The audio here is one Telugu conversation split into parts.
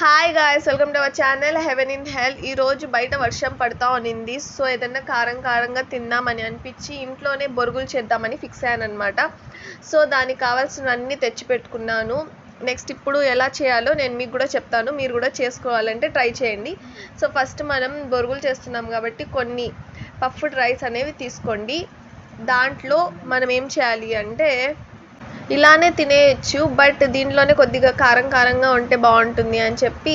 Hi guys, welcome to our channel haven in హెల్. ఈరోజు బయట వర్షం పడతా ఉన్నింది. సో ఏదన్నా కారంగా తిందామని అనిపించి ఇంట్లోనే బొరుగులు చేద్దామని ఫిక్స్ అయ్యాను అనమాట. సో దానికి కావాల్సినవన్నీ తెచ్చి పెట్టుకున్నాను. నెక్స్ట్ ఇప్పుడు ఎలా చేయాలో నేను మీకు కూడా చెప్తాను. మీరు కూడా చేసుకోవాలంటే ట్రై చేయండి. సో ఫస్ట్ మనం బొరుగులు చేస్తున్నాం కాబట్టి కొన్ని పఫ్డ్ రైస్ అనేవి తీసుకోండి. దాంట్లో మనం ఏం చేయాలి అంటే ఇలానే తినేయచ్చు, బట్ దీంట్లోనే కొద్దిగా కారంగా ఉంటే బాగుంటుంది అని చెప్పి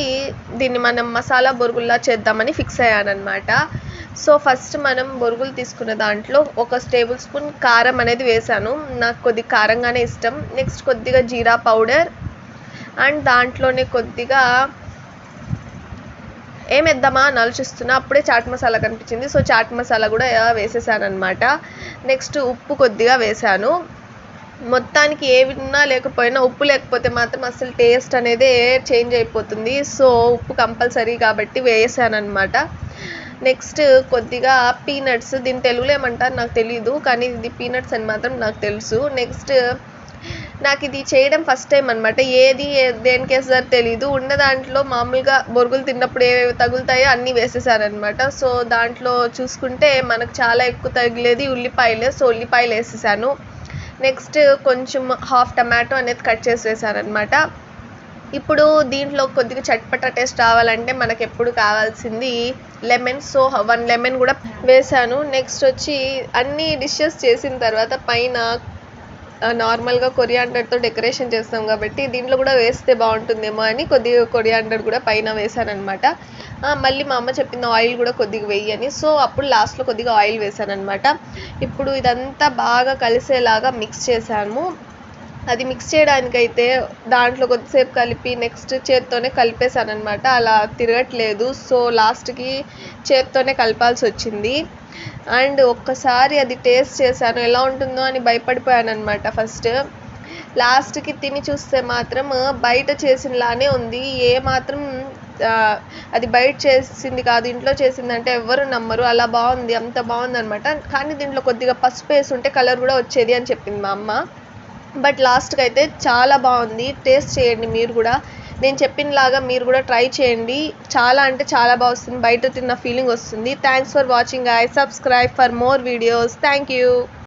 దీన్ని మనం మసాలా బొరుగుల్లా చేద్దామని ఫిక్స్ అయ్యానమాట. సో ఫస్ట్ మనం బొరుగులు తీసుకున్న దాంట్లో 1 టేబుల్ స్పూన్ కారం అనేది వేసాను. నాకు కొద్దిగా కారంగానే ఇష్టం. నెక్స్ట్ కొద్దిగా జీరా పౌడర్ అండ్ దాంట్లోనే కొద్దిగా ఏం వేద్దామా అని ఆలోచిస్తున్నా, అప్పుడే చాట్ మసాలా కనిపించింది. సో చాట్ మసాలా కూడా వేసేసాను అనమాట. నెక్స్ట్ ఉప్పు కొద్దిగా వేసాను. మొత్తానికి ఏ విన్నా లేకపోయినా ఉప్పు లేకపోతే మాత్రం అసలు టేస్ట్ అనేది చేంజ్ అయిపోతుంది. సో ఉప్పు కంపల్సరీ కాబట్టి వేసాను అనమాట. నెక్స్ట్ కొద్దిగా పీనట్స్, దీని తెలుగులో ఏమంటారు నాకు తెలీదు, కానీ ఇది పీనట్స్ అని మాత్రం నాకు తెలుసు. నెక్స్ట్ నాకు ఇది చేయడం ఫస్ట్ టైం అనమాట. ఏది దేనికి వేసారో తెలీదు. ఉన్న దాంట్లో మామూలుగా బొరుగులు తిన్నప్పుడు ఏవేవి తగులుతాయో అన్నీ వేసేసారనమాట. సో దాంట్లో చూసుకుంటే మనకు చాలా ఎక్కువ తగిలేది ఉల్లిపాయలే. సో ఉల్లిపాయలు వేసేసాను. నెక్స్ట్ కొంచెం హాఫ్ టమాటో అనేది కట్ చేసి వేసానమాట. ఇప్పుడు దీంట్లో కొద్దిగా చట్పటా టేస్ట్ రావాలంటే మనకు ఎప్పుడు కావాల్సింది లెమన్. సో 1 లెమన్ కూడా వేసాను. నెక్స్ట్ వచ్చి అన్ని డిషెస్ చేసిన తర్వాత పైన నార్మల్గా కొరియాండర్తో డెకరేషన్ చేస్తాం కాబట్టి దీంట్లో కూడా వేస్తే బాగుంటుందేమో అని కొద్దిగా కొరియాండర్ కూడా పైన వేసానమాట. మళ్ళీ మా అమ్మ చెప్పింది ఆయిల్ కూడా కొద్దిగా వేయని. సో అప్పుడు లాస్ట్లో కొద్దిగా ఆయిల్ వేసానమాట. ఇప్పుడు ఇదంతా బాగా కలిసేలాగా మిక్స్ చేశాను. అది మిక్స్ చేయడానికైతే దాంట్లో కొద్దిసేపు కలిపి నెక్స్ట్ చేత్తోనే కలిపేశానమాట. అలా తిరగట్లేదు. సో లాస్ట్కి చేత్తోనే కలపాల్సి వచ్చింది. అండ్ ఒక్కసారి అది టేస్ట్ చేశాను, ఎలా ఉంటుందో అని భయపడిపోయాను అనమాట. ఫస్ట్ లాస్ట్కి తిని చూస్తే మాత్రం బయట చేసినలానే ఉంది. ఏ మాత్రం అది బయట చేసింది కాదు, ఇంట్లో చేసిందంటే ఎవరు నమ్మరు, అలా బాగుంది, అంత బాగుంది అనమాట. కానీ దీంట్లో కొద్దిగా పసుపు వేసి ఉంటే కలర్ కూడా వచ్చేది అని చెప్పింది మా అమ్మ. బట్ లాస్ట్కి అయితే చాలా బాగుంది. టేస్ట్ చేయండి మీరు కూడా. నేను చెప్పినలాగా మీరు కూడా ట్రై చేయండి. చాలా అంటే చాలా బాగా వస్తుంది, బయట తిన్న ఫీలింగ్ వస్తుంది. Thanks for watching. I subscribe for more videos. Thank you.